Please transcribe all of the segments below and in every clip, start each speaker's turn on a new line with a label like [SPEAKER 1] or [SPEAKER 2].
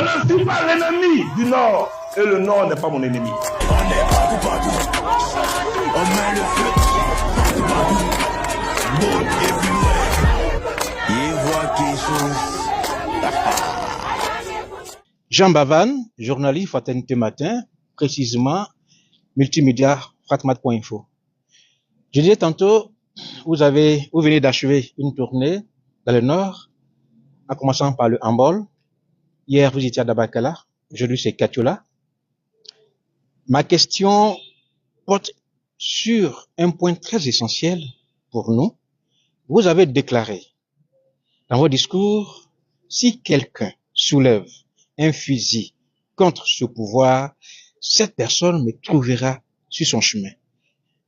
[SPEAKER 1] ne suis pas l'ennemi du Nord. Et le Nord n'est pas mon ennemi.
[SPEAKER 2] On est partout. On met le feu. Partout. Bon everywhere. Il voit quelque chose.
[SPEAKER 3] Jean Bavan, journaliste Fraternité Matin, précisément multimédia fratmat.info. Je disais tantôt, vous venez d'achever une tournée dans le Nord, en commençant par le handball. Hier, vous étiez à Dabakala, aujourd'hui c'est Katiola. Ma question porte sur un point très essentiel pour nous. Vous avez déclaré dans vos discours, si quelqu'un soulève un fusil contre ce pouvoir, cette personne me trouvera sur son chemin.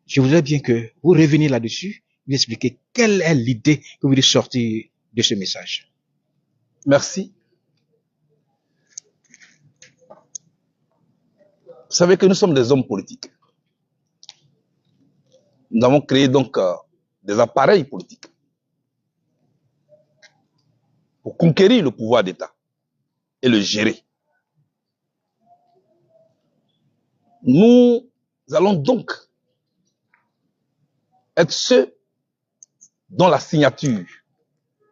[SPEAKER 3] Je voudrais bien que vous reveniez là-dessus, vous expliquer quelle est l'idée que vous voulez sortir de ce message.
[SPEAKER 1] Merci. Vous savez que nous sommes des hommes politiques. Nous avons créé donc des appareils politiques pour conquérir le pouvoir d'État et le gérer. Nous allons donc être ceux dont la signature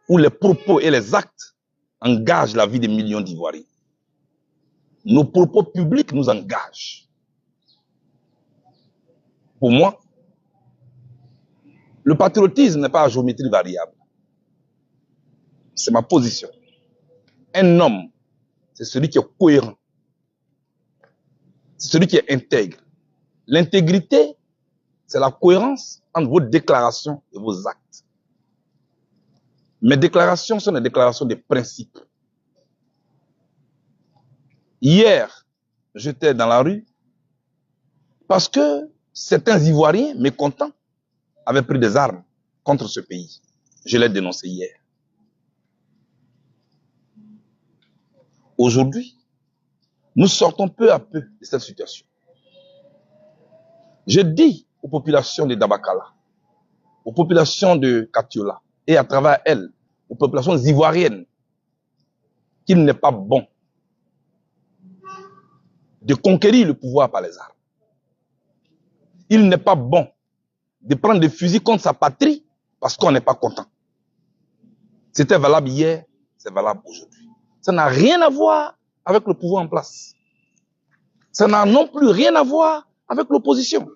[SPEAKER 1] ou les propos et les actes engagent la vie des millions d'Ivoiriens. Nos propos publics nous engagent. Pour moi, le patriotisme n'est pas à géométrie variable. C'est ma position. Un homme, c'est celui qui est cohérent. C'est celui qui est intègre. L'intégrité, c'est la cohérence entre vos déclarations et vos actes. Mes déclarations sont des déclarations de principes. Hier, j'étais dans la rue parce que certains Ivoiriens mécontents avaient pris des armes contre ce pays. Je l'ai dénoncé hier. Aujourd'hui, nous sortons peu à peu de cette situation. Je dis aux populations de Dabakala, aux populations de Katiola et à travers elles, aux populations ivoiriennes, qu'il n'est pas bon de conquérir le pouvoir par les armes. Il n'est pas bon de prendre des fusils contre sa patrie parce qu'on n'est pas content. C'était valable hier, c'est valable aujourd'hui. Ça n'a rien à voir avec le pouvoir en place. Ça n'a non plus rien à voir avec l'opposition.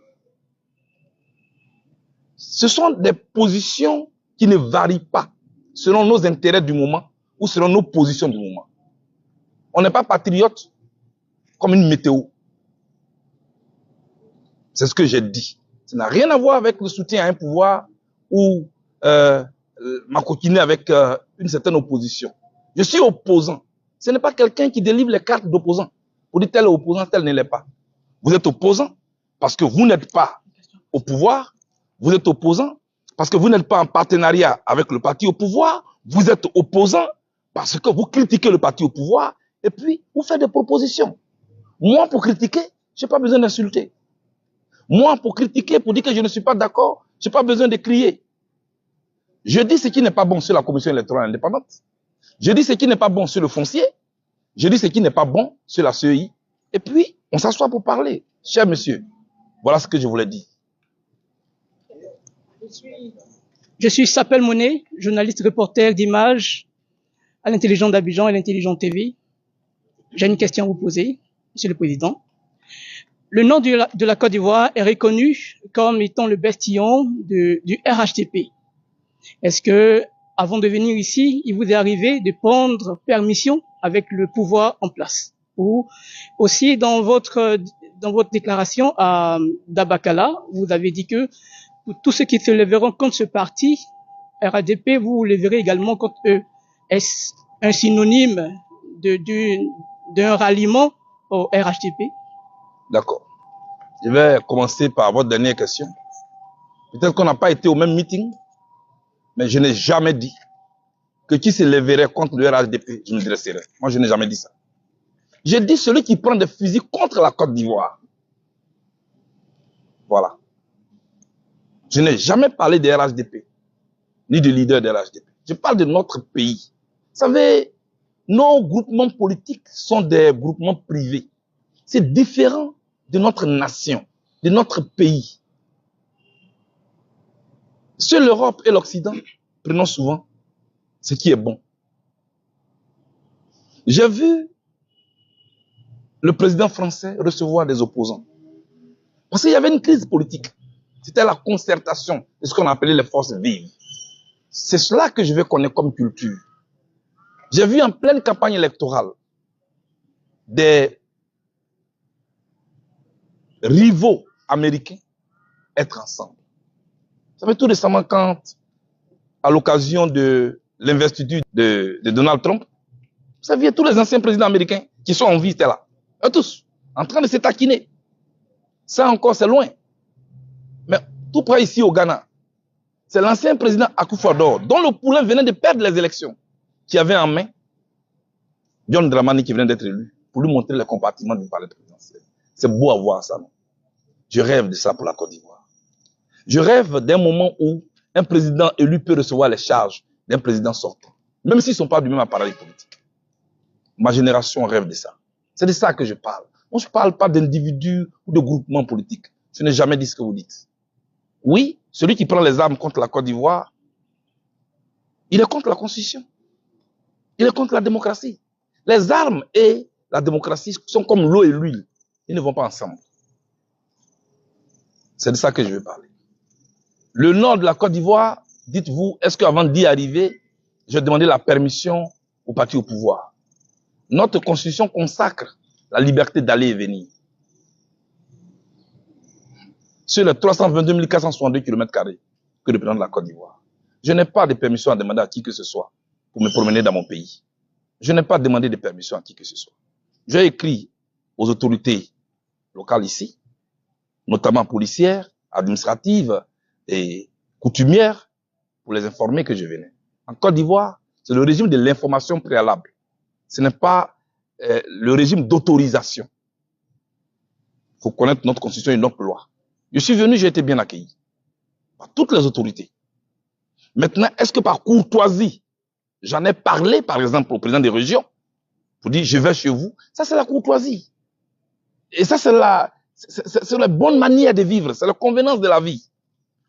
[SPEAKER 1] Ce sont des positions qui ne varient pas selon nos intérêts du moment ou selon nos positions du moment. On n'est pas patriote comme une météo. C'est ce que j'ai dit. Ça n'a rien à voir avec le soutien à un pouvoir ou m'acoquiner avec une certaine opposition. Je suis opposant. Ce n'est pas quelqu'un qui délivre les cartes d'opposant. Pour dire tel est opposant, tel ne l'est pas. Vous êtes opposant parce que vous n'êtes pas au pouvoir. Vous êtes opposant parce que vous n'êtes pas en partenariat avec le parti au pouvoir. Vous êtes opposant parce que vous critiquez le parti au pouvoir et puis vous faites des propositions. Moi, pour critiquer, je n'ai pas besoin d'insulter. Moi, pour critiquer, pour dire que je ne suis pas d'accord, je n'ai pas besoin de crier. Je dis ce qui n'est pas bon sur la commission électorale indépendante. Je dis ce qui n'est pas bon sur le foncier. Je dis ce qui n'est pas bon sur la CEI. Et puis, on s'assoit pour parler. Cher monsieur, voilà ce que je voulais dire.
[SPEAKER 4] Je suis Sapel Monet, journaliste reporter d'images à l'Intelligent d'Abidjan et l'Intelligent TV. J'ai une question à vous poser, Monsieur le Président. Le nord de la Côte d'Ivoire est reconnu comme étant le bestillon du RHDP. Est-ce que, avant de venir ici, il vous est arrivé de prendre permission avec le pouvoir en place? Ou aussi dans votre déclaration à Dabakala, vous avez dit que pour tous ceux qui se lèveront contre ce parti, RHDP, vous lèverez également contre eux. Est-ce un synonyme d'un ralliement au RHDP?
[SPEAKER 1] D'accord. Je vais commencer par votre dernière question. Peut-être qu'on n'a pas été au même meeting, mais je n'ai jamais dit que qui se lèverait contre le RHDP, je me dresserais. Moi, je n'ai jamais dit ça. J'ai dit celui qui prend des fusils contre la Côte d'Ivoire. Voilà. Je n'ai jamais parlé des RHDP, ni du leader des RHDP. Je parle de notre pays. Vous savez, nos groupements politiques sont des groupements privés. C'est différent de notre nation, de notre pays. Seule l'Europe et l'Occident prenons souvent ce qui est bon. J'ai vu le président français recevoir des opposants. Parce qu'il y avait une crise politique. C'était la concertation de ce qu'on appelait les forces vives. C'est cela que je veux connaître comme culture. J'ai vu en pleine campagne électorale des rivaux américains être ensemble. Vous savez, tout récemment, quand, à l'occasion de l'investiture de Donald Trump, vous saviez, tous les anciens présidents américains qui sont en vie étaient là. Eux tous, en train de se taquiner. Ça encore, c'est loin. Mais tout près ici au Ghana, c'est l'ancien président Akufo-Addo, dont le poulain venait de perdre les élections, qui avait en main John Dramani qui venait d'être élu, pour lui montrer les compartiments du palais présidentiel. C'est beau à voir ça, non? Je rêve de ça pour la Côte d'Ivoire. Je rêve d'un moment où un président élu peut recevoir les charges d'un président sortant, même s'ils ne sont pas du même appareil politique. Ma génération rêve de ça. C'est de ça que je parle. Moi, je ne parle pas d'individus ou de groupements politiques. Je n'ai jamais dit ce que vous dites. Oui, celui qui prend les armes contre la Côte d'Ivoire, il est contre la Constitution. Il est contre la démocratie. Les armes et la démocratie sont comme l'eau et l'huile. Ils ne vont pas ensemble. C'est de ça que je veux parler. Le nord de la Côte d'Ivoire, dites-vous, est-ce qu'avant d'y arriver, j'ai demandé la permission au parti au pouvoir? Notre constitution consacre la liberté d'aller et venir. Sur les 322 462 km² que représente la Côte d'Ivoire, je n'ai pas de permission à demander à qui que ce soit pour me promener dans mon pays. Je n'ai pas demandé de permission à qui que ce soit. J'ai écrit aux autorités locales ici, notamment policières, administratives et coutumières, pour les informer que je venais. En Côte d'Ivoire, c'est le régime de l'information préalable. Ce n'est pas le régime d'autorisation. Il faut connaître notre constitution et notre loi. Je suis venu, j'ai été bien accueilli par toutes les autorités. Maintenant, est-ce que par courtoisie, j'en ai parlé, par exemple, au président des régions, pour dire, je vais chez vous? Ça, c'est la courtoisie. Et ça, c'est la bonne manière de vivre, c'est la convenance de la vie.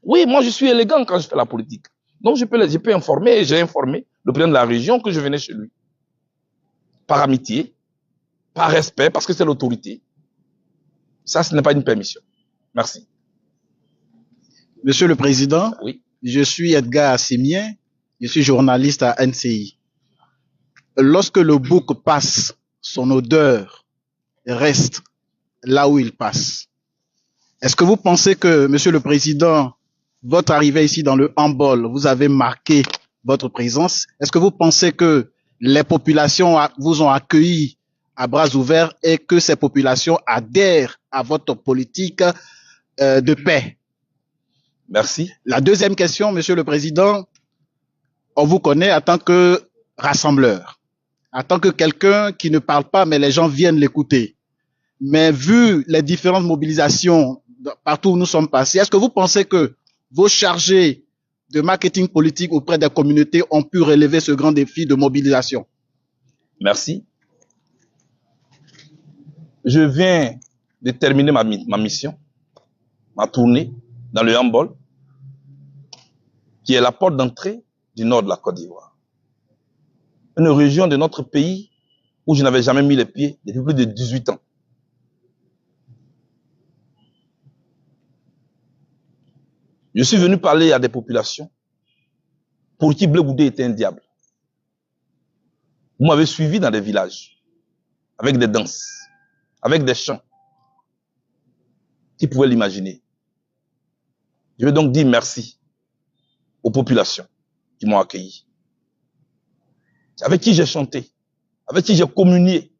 [SPEAKER 1] Oui, moi, je suis élégant quand je fais la politique. Donc, je peux informer, et j'ai informé le président de la région que je venais chez lui. Par amitié, par respect, parce que c'est l'autorité. Ça, ce n'est pas une permission. Merci.
[SPEAKER 3] Monsieur le Président,
[SPEAKER 1] oui.
[SPEAKER 3] Je suis Edgar Assimien, je suis journaliste à NCI. Lorsque le bouc passe, son odeur reste là où il passe. Est-ce que vous pensez que, Monsieur le Président, votre arrivée ici dans le handball, vous avez marqué votre présence? Est-ce que vous pensez que les populations vous ont accueilli à bras ouverts et que ces populations adhèrent à votre politique de paix?
[SPEAKER 1] Merci.
[SPEAKER 3] La deuxième question, Monsieur le Président, on vous connaît en tant que rassembleur, en tant que quelqu'un qui ne parle pas, mais les gens viennent l'écouter. Mais vu les différentes mobilisations partout où nous sommes passés, est-ce que vous pensez que vos chargés de marketing politique auprès des communautés ont pu relever ce grand défi de mobilisation?
[SPEAKER 1] Merci. Je viens de terminer ma mission, ma tournée dans le handball, qui est la porte d'entrée du nord de la Côte d'Ivoire. Une région de notre pays où je n'avais jamais mis les pieds depuis plus de 18 ans. Je suis venu parler à des populations pour qui Blé Goudé était un diable. Vous m'avez suivi dans des villages, avec des danses, avec des chants. Qui pouvaient l'imaginer? Je veux donc dire merci aux populations qui m'ont accueilli, avec qui j'ai chanté, avec qui j'ai communié.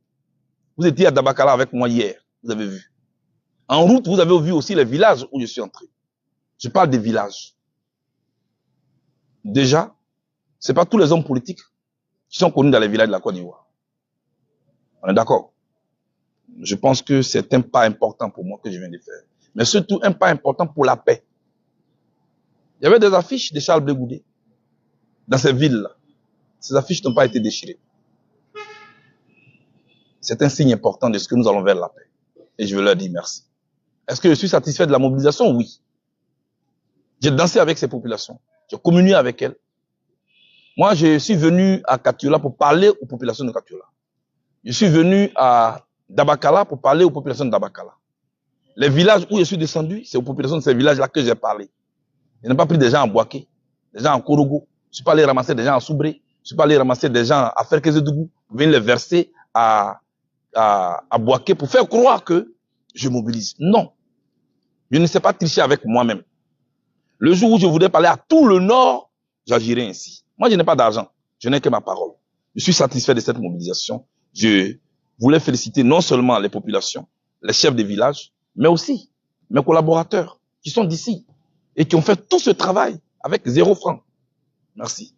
[SPEAKER 1] Vous étiez à Dabakala avec moi hier, vous avez vu. En route, vous avez vu aussi les villages où je suis entré. Je parle des villages. Déjà, ce n'est pas tous les hommes politiques qui sont connus dans les villages de la Côte d'Ivoire. On est d'accord? Je pense que c'est un pas important pour moi que je viens de faire. Mais surtout un pas important pour la paix. Il y avait des affiches de Charles Blé Goudé dans ces villes-là. Ces affiches n'ont pas été déchirées. C'est un signe important de ce que nous allons vers la paix. Et je veux leur dire merci. Est-ce que je suis satisfait de la mobilisation? Oui. J'ai dansé avec ces populations. J'ai communié avec elles. Moi, je suis venu à Katiola pour parler aux populations de Katiola. Je suis venu à Dabakala pour parler aux populations de Dabakala. Les villages où je suis descendu, c'est aux populations de ces villages-là que j'ai parlé. Je n'ai pas pris des gens à Boaké, des gens en Korogo. Je ne suis pas allé ramasser des gens à Soubré. Je ne suis pas allé ramasser des gens à Ferkezedougou pour venir les verser à Boaké pour faire croire que je mobilise. Non. Je ne sais pas tricher avec moi-même. Le jour où je voudrais parler à tout le Nord, j'agirai ainsi. Moi, je n'ai pas d'argent. Je n'ai que ma parole. Je suis satisfait de cette mobilisation. Je voulais féliciter non seulement les populations, les chefs des villages, mais aussi mes collaborateurs qui sont d'ici et qui ont fait tout ce travail avec 0 franc. Merci.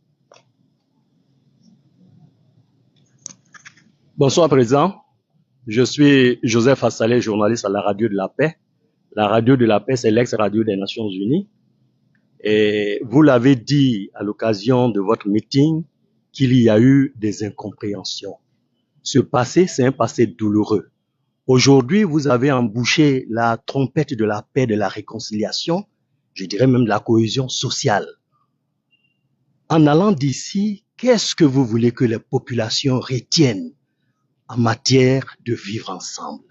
[SPEAKER 5] Bonsoir, Président. Je suis Joseph Assalé, journaliste à la Radio de la Paix. La Radio de la Paix, c'est l'ex-radio des Nations Unies. Et vous l'avez dit à l'occasion de votre meeting qu'il y a eu des incompréhensions. Ce passé, c'est un passé douloureux. Aujourd'hui, vous avez embouché la trompette de la paix, de la réconciliation, je dirais même de la cohésion sociale. En allant d'ici, qu'est-ce que vous voulez que les populations retiennent en matière de vivre ensemble?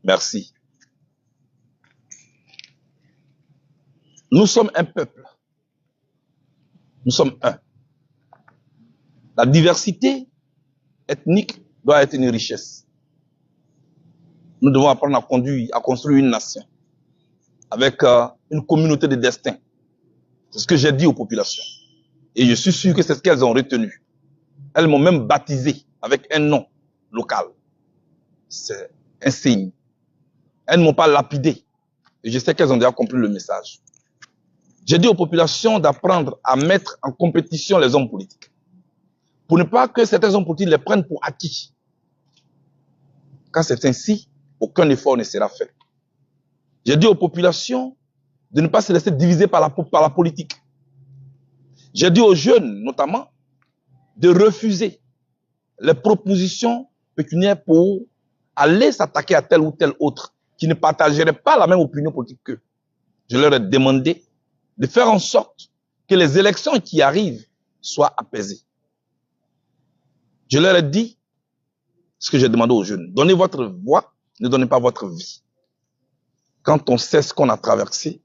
[SPEAKER 1] Merci. Nous sommes un peuple. Nous sommes un. La diversité ethnique doit être une richesse. Nous devons apprendre à construire une nation avec une communauté de destin. C'est ce que j'ai dit aux populations. Et je suis sûr que c'est ce qu'elles ont retenu. Elles m'ont même baptisé avec un nom local. C'est un signe. Elles ne m'ont pas lapidé. Et je sais qu'elles ont déjà compris le message. J'ai dit aux populations d'apprendre à mettre en compétition les hommes politiques. Pour ne pas que certains hommes politiques les prennent pour acquis. Quand c'est ainsi, aucun effort ne sera fait. J'ai dit aux populations de ne pas se laisser diviser par la politique. J'ai dit aux jeunes, notamment, de refuser les propositions pécuniaires pour aller s'attaquer à tel ou tel autre qui ne partagerait pas la même opinion politique qu'eux. Je leur ai demandé de faire en sorte que les élections qui arrivent soient apaisées. Je leur ai dit ce que j'ai demandé aux jeunes. Donnez votre voix, ne donnez pas votre vie. Quand on sait ce qu'on a traversé,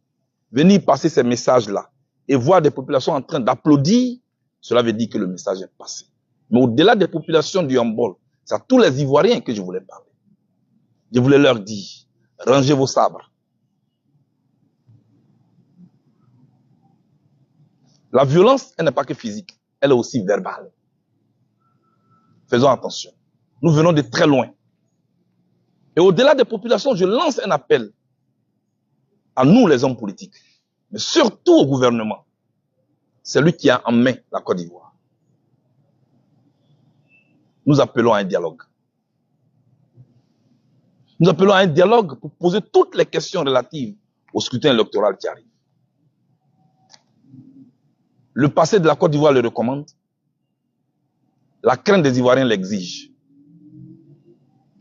[SPEAKER 1] venir passer ces messages-là et voir des populations en train d'applaudir, cela veut dire que le message est passé. Mais au-delà des populations du Hambol, c'est à tous les Ivoiriens que je voulais parler. Je voulais leur dire, rangez vos sabres. La violence, elle n'est pas que physique, elle est aussi verbale. Faisons attention. Nous venons de très loin. Et au-delà des populations, je lance un appel à nous, les hommes politiques, mais surtout au gouvernement. C'est lui qui a en main la Côte d'Ivoire. Nous appelons à un dialogue. Nous appelons à un dialogue pour poser toutes les questions relatives au scrutin électoral qui arrive. Le passé de la Côte d'Ivoire le recommande. La crainte des Ivoiriens l'exige.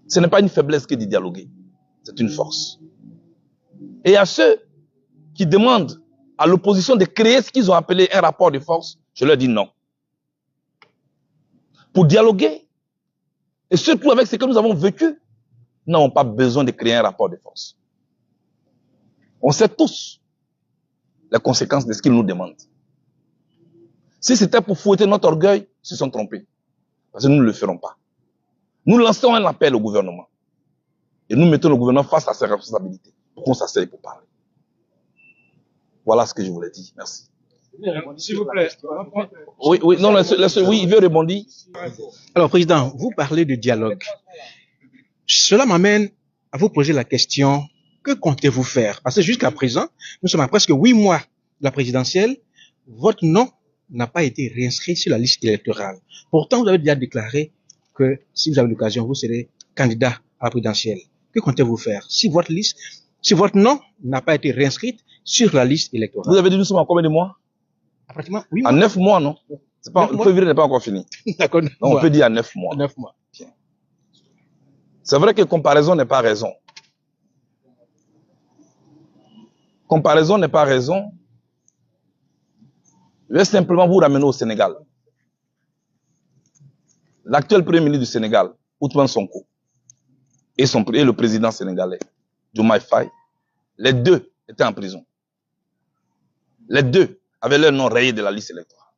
[SPEAKER 1] Ce n'est pas une faiblesse que de dialoguer. C'est une force. Et à ceux qui demandent à l'opposition de créer ce qu'ils ont appelé un rapport de force, je leur dis non. Pour dialoguer, et surtout avec ce que nous avons vécu, nous n'avons pas besoin de créer un rapport de force. On sait tous les conséquences de ce qu'ils nous demandent. Si c'était pour fouetter notre orgueil, ils se sont trompés. Parce que nous ne le ferons pas. Nous lançons un appel au gouvernement. Et nous mettons le gouvernement face à ses responsabilités. Pour qu'on s'asseye pour parler. Voilà ce que je voulais dire. Merci.
[SPEAKER 3] S'il vous plaît.
[SPEAKER 1] Oui, non, oui, il veut rebondir.
[SPEAKER 3] Alors, Président, vous parlez de dialogue. Cela m'amène à vous poser la question, que comptez-vous faire? Parce que jusqu'à présent, nous sommes à presque 8 mois de la présidentielle. Votre nom n'a pas été réinscrit sur la liste électorale. Pourtant, vous avez déjà déclaré que si vous avez l'occasion, vous serez candidat à la présidentielle. Que comptez-vous faire si votre nom n'a pas été réinscrit sur la liste électorale?
[SPEAKER 1] Vous avez dit nous sommes en combien de mois?
[SPEAKER 3] Pratiquement 8 mois.
[SPEAKER 1] À 9 mois, non? Le février n'est pas encore fini.
[SPEAKER 3] D'accord.
[SPEAKER 1] Donc, on peut dire à 9 mois.
[SPEAKER 3] 9 mois.
[SPEAKER 1] Bien. C'est vrai que comparaison n'est pas raison. Comparaison n'est pas raison. Je vais simplement vous ramener au Sénégal. L'actuel premier ministre du Sénégal, Ousmane Sonko, et le président sénégalais, Diomaye Faye, les deux étaient en prison. Les deux avaient leur nom rayé de la liste électorale.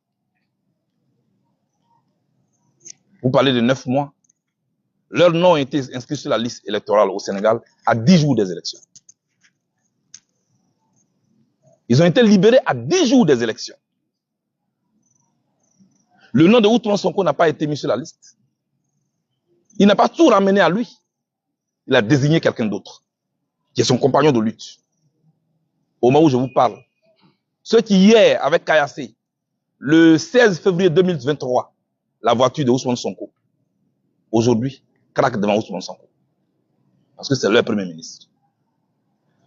[SPEAKER 1] Vous parlez de 9 mois. Leur nom a été inscrit sur la liste électorale au Sénégal à 10 jours des élections. Ils ont été libérés à 10 jours des élections. Le nom de Ousmane Sonko n'a pas été mis sur la liste. Il n'a pas tout ramené à lui. Il a désigné quelqu'un d'autre, qui est son compagnon de lutte. Au moment où je vous parle, ceux qui hier, avec Kayassé, le 16 février 2023, la voiture de Ousmane Sonko, aujourd'hui, craque devant Ousmane Sonko. Parce que c'est leur premier ministre.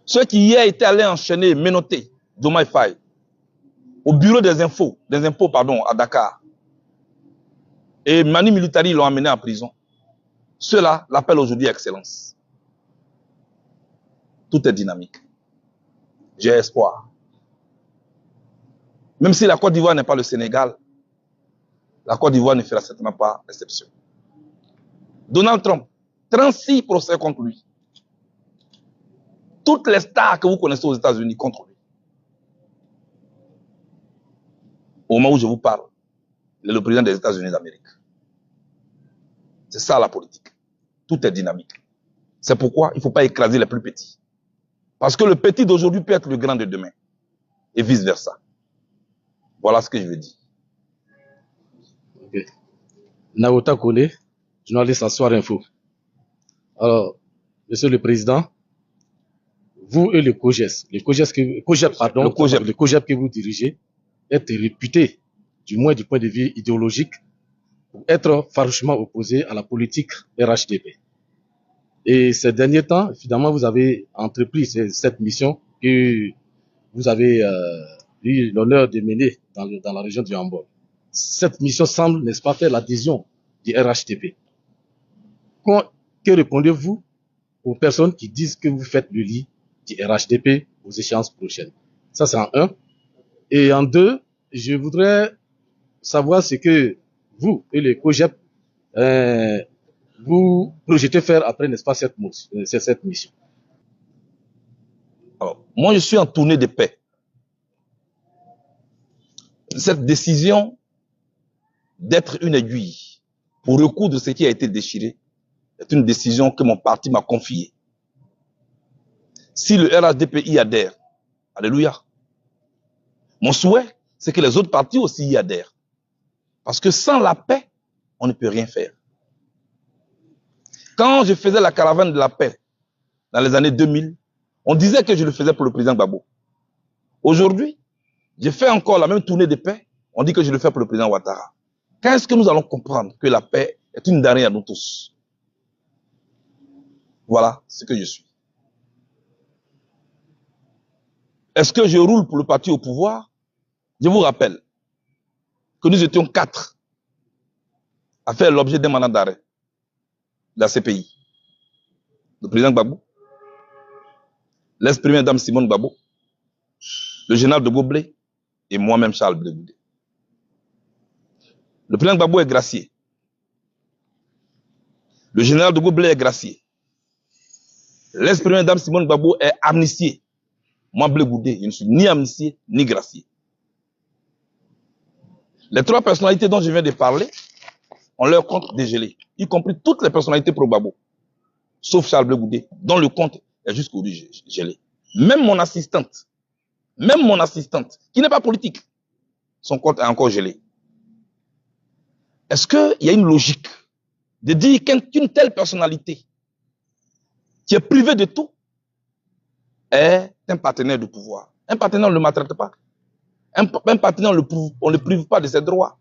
[SPEAKER 1] Ceux qui hier étaient allés enchaîner, menotter Diomaye Faye au bureau des impôts, à Dakar, et Mani Militari l'ont amené en prison. Ceux-là l'appellent aujourd'hui Excellence. Tout est dynamique. J'ai espoir. Même si la Côte d'Ivoire n'est pas le Sénégal, la Côte d'Ivoire ne fera certainement pas exception. Donald Trump, 36 procès contre lui. Toutes les stars que vous connaissez aux États-Unis contre lui. Au moment où je vous parle, il est le président des États-Unis d'Amérique. C'est ça la politique. Tout est dynamique. C'est pourquoi il ne faut pas écraser les plus petits. Parce que le petit d'aujourd'hui peut être le grand de demain. Et vice versa. Voilà ce que je veux dire.
[SPEAKER 6] Okay. Naota Kone, journaliste à Soir Info. Alors, Monsieur le Président, vous et le COGEP que vous dirigez, êtes réputé, du moins du point de vue idéologique, pour être farouchement opposé à la politique RHDP. Et ces derniers temps, finalement, vous avez entrepris cette mission que vous avez eu l'honneur de mener dans la région du Hambourg. Cette mission semble, n'est-ce pas, faire l'adhésion du RHDP. Que répondez-vous aux personnes qui disent que vous faites le lit du RHDP aux échéances prochaines? Ça, c'est en un. Et en deux, je voudrais savoir ce que vous et le COGEP vous projetez faire après, n'est-ce pas, cette mission.
[SPEAKER 1] Alors, moi, je suis en tournée de paix. Cette décision d'être une aiguille pour recoudre ce qui a été déchiré est une décision que mon parti m'a confiée. Si le RHDP y adhère, alléluia. Mon souhait, c'est que les autres partis aussi y adhèrent. Parce que sans la paix, on ne peut rien faire. Quand je faisais la caravane de la paix, dans les années 2000, on disait que je le faisais pour le président Gbagbo. Aujourd'hui, j'ai fait encore la même tournée de paix, on dit que je le fais pour le président Ouattara. Quand est-ce que nous allons comprendre que la paix est une denrée à nous tous? Voilà ce que je suis. Est-ce que je roule pour le parti au pouvoir? Je vous rappelle que nous étions 4 à faire l'objet d'un mandat d'arrêt de la CPI. Le président Gbagbo, l'ex-première dame Simone Gbagbo, le général de Gaulle et moi-même Charles Blé Goudé. Le président Gbagbo est gracié. Le général de Gaulle est gracié. L'ex-première dame Simone Gbagbo est amnistiée. Moi, Blé Goudé, je ne suis ni amnistié, ni gracié. Les 3 personnalités dont je viens de parler ont leur compte dégelé, y compris toutes les personnalités pro-Gbagbo, sauf Charles Blé Goudé, dont le compte est jusqu'aujourd'hui gelé. Même mon assistante, qui n'est pas politique, son compte est encore gelé. Est-ce qu'il y a une logique de dire qu'une telle personnalité, qui est privée de tout, est un partenaire de pouvoir? Un partenaire ne le maltraite pas. Un partenaire, on ne le prive pas de ses droits.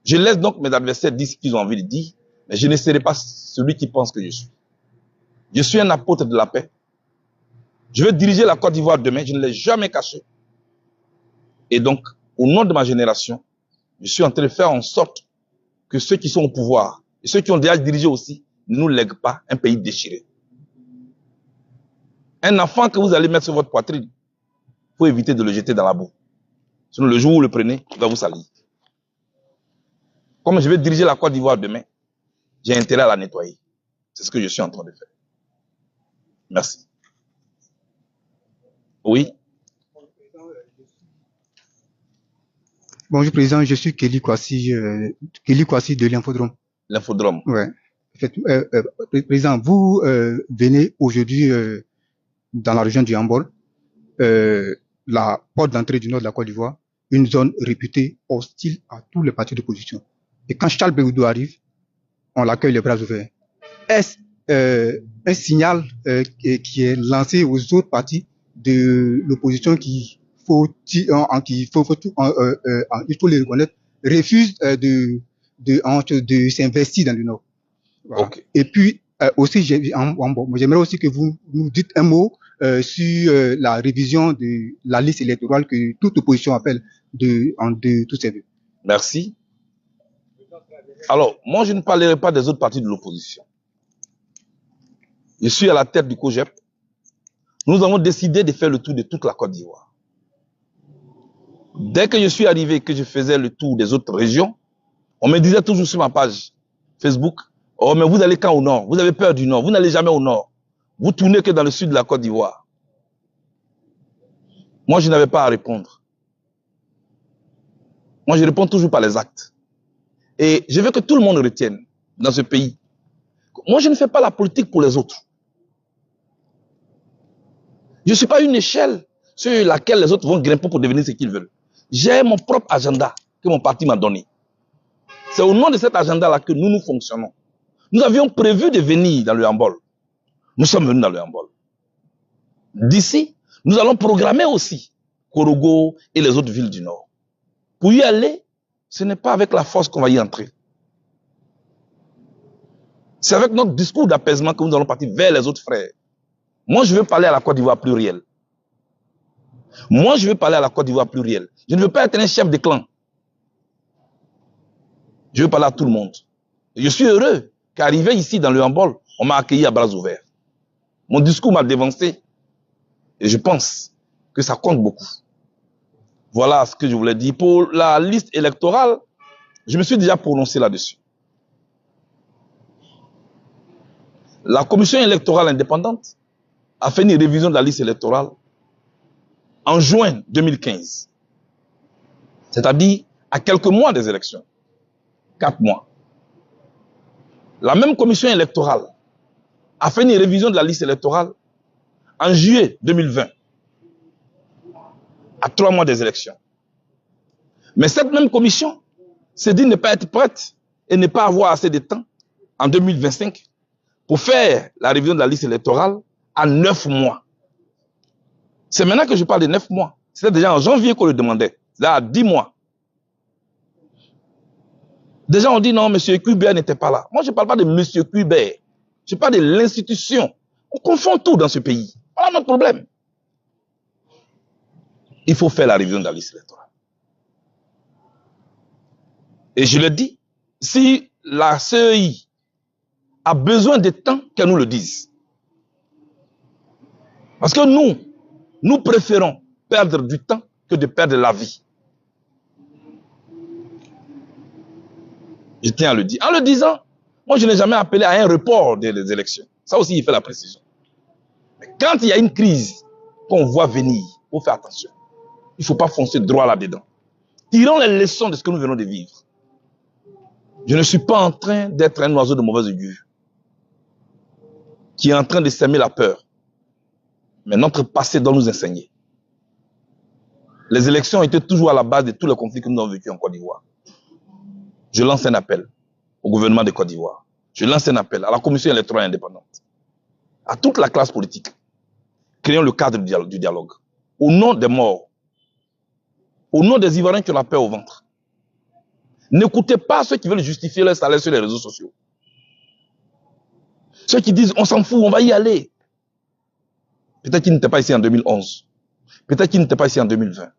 [SPEAKER 1] Je laisse donc mes adversaires dire ce qu'ils ont envie de dire, mais je ne serai pas celui qui pense que je suis. Je suis un apôtre de la paix. Je vais diriger la Côte d'Ivoire demain, je ne l'ai jamais caché. Et donc, au nom de ma génération, je suis en train de faire en sorte que ceux qui sont au pouvoir, et ceux qui ont déjà dirigé aussi, ne nous lègue pas un pays déchiré. Un enfant que vous allez mettre sur votre poitrine, il faut éviter de le jeter dans la boue. Sinon, le jour où vous le prenez, il va vous salir. Comme je vais diriger la Côte d'Ivoire demain, j'ai intérêt à la nettoyer. C'est ce que je suis en train de faire. Merci. Oui.
[SPEAKER 7] Bonjour, Président. Je suis Kelly Kwasi de l'Infodrome.
[SPEAKER 1] L'Infodrome.
[SPEAKER 7] Ouais. En fait, Président, vous venez aujourd'hui dans la région du Hambol, la porte d'entrée du nord de la Côte d'Ivoire, une zone réputée hostile à tous les partis d'opposition. Et quand Charles Bégoudou arrive, on l'accueille les bras ouverts. Est-ce un signal qui est lancé aux autres partis de l'opposition il faut les reconnaître, refuse de s'investir dans le Nord. Voilà. Okay. Et puis aussi, j'aimerais aussi que vous nous dites un mot sur la révision de la liste électorale que toute opposition appelle de tous ces deux.
[SPEAKER 1] Merci. Alors, moi, je ne parlerai pas des autres partis de l'opposition. Je suis à la tête du COGEP. Nous avons décidé de faire le tour de toute la Côte d'Ivoire. Dès que je suis arrivé, que je faisais le tour des autres régions, on me disait toujours sur ma page Facebook, « Oh, mais vous allez quand au nord? Vous avez peur du nord, vous n'allez jamais au nord. Vous tournez que dans le sud de la Côte d'Ivoire. » Moi, je n'avais pas à répondre. Moi, je réponds toujours par les actes. Et je veux que tout le monde retienne dans ce pays. Moi, je ne fais pas la politique pour les autres. Je ne suis pas une échelle sur laquelle les autres vont grimper pour devenir ce qu'ils veulent. J'ai mon propre agenda que mon parti m'a donné. C'est au nom de cet agenda-là que nous fonctionnons. Nous avions prévu de venir dans le Hambol. Nous sommes venus dans le Hambol. D'ici, nous allons programmer aussi Korogo et les autres villes du Nord. Pour y aller, ce n'est pas avec la force qu'on va y entrer. C'est avec notre discours d'apaisement que nous allons partir vers les autres frères. Moi, je veux parler à la Côte d'Ivoire plurielle. Moi, je veux parler à la Côte d'Ivoire plurielle. Je ne veux pas être un chef de clan. Je veux parler à tout le monde. Et je suis heureux qu'arrivé ici dans le Hambol, on m'a accueilli à bras ouverts. Mon discours m'a dévancé. Et je pense que ça compte beaucoup. Voilà ce que je voulais dire. Pour la liste électorale, je me suis déjà prononcé là-dessus. La commission électorale indépendante a fait une révision de la liste électorale en juin 2015. C'est-à-dire à quelques mois des élections. 4 mois. La même commission électorale a fait une révision de la liste électorale en juillet 2020. À 3 mois des élections. Mais cette même commission s'est dit ne pas être prête et ne pas avoir assez de temps en 2025 pour faire la révision de la liste électorale à 9 mois. C'est maintenant que je parle de 9 mois. C'était déjà en janvier qu'on le demandait. Là, à 10 mois. Déjà, on dit non, M. Cuibert n'était pas là. Moi, je ne parle pas de M. Cuibert. Je parle de l'institution. On confond tout dans ce pays. Voilà notre problème. Il faut faire la révision de la liste électorale. Et je le dis, si la CEI a besoin de temps, qu'elle nous le dise. Parce que nous préférons perdre du temps que de perdre la vie. Je tiens à le dire. En le disant, moi je n'ai jamais appelé à un report des élections. Ça aussi, il fait la précision. Mais quand il y a une crise qu'on voit venir, il faut faire attention. Il ne faut pas foncer droit là-dedans. Tirons les leçons de ce que nous venons de vivre. Je ne suis pas en train d'être un oiseau de mauvaise augure qui est en train de s'aimer la peur. Mais notre passé doit nous enseigner. Les élections étaient toujours à la base de tous les conflits que nous avons vécus en Côte d'Ivoire. Je lance un appel au gouvernement de Côte d'Ivoire. Je lance un appel à la commission électorale indépendante, à toute la classe politique. Créons le cadre du dialogue. Au nom des morts, au nom des Ivoiriens qui ont la peur au ventre. N'écoutez pas ceux qui veulent justifier leur salaire sur les réseaux sociaux. Ceux qui disent on s'en fout, on va y aller. Peut-être qu'ils n'étaient pas ici en 2011. Peut-être qu'ils n'étaient pas ici en 2020.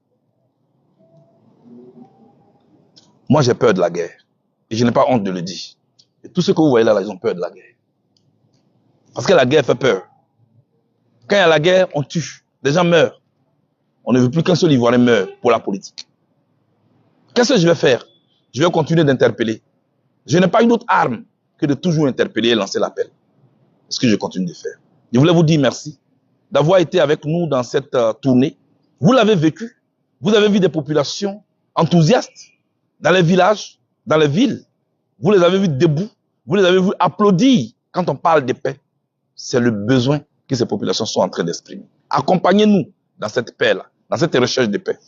[SPEAKER 1] Moi, j'ai peur de la guerre. Et je n'ai pas honte de le dire. Et tous ceux que vous voyez là, ils ont peur de la guerre. Parce que la guerre fait peur. Quand il y a la guerre, on tue. Des gens meurent. On ne veut plus qu'un seul Ivoirien meure pour la politique. Qu'est-ce que je vais faire? Je vais continuer d'interpeller. Je n'ai pas une autre arme que de toujours interpeller et lancer l'appel. C'est ce que je continue de faire. Je voulais vous dire merci d'avoir été avec nous dans cette tournée. Vous l'avez vécu. Vous avez vu des populations enthousiastes dans les villages, dans les villes. Vous les avez vus debout. Vous les avez vus applaudir quand on parle de paix. C'est le besoin que ces populations sont en train d'exprimer. Accompagnez-nous dans cette paix-là, dans cette recherche de paix.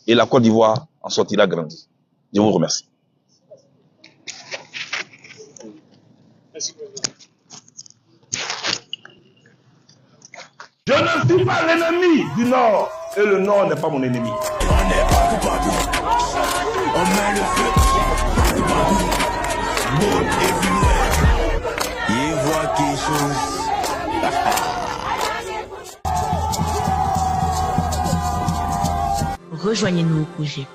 [SPEAKER 1] Et la Côte d'Ivoire en sortira grandie. Je vous remercie. Je ne suis pas l'ennemi du Nord et le Nord n'est pas mon ennemi.
[SPEAKER 2] On est partout, partout. On met le feu partout, partout. Bon everywhere. Il voit quelque chose.
[SPEAKER 8] Rejoignez-nous au projet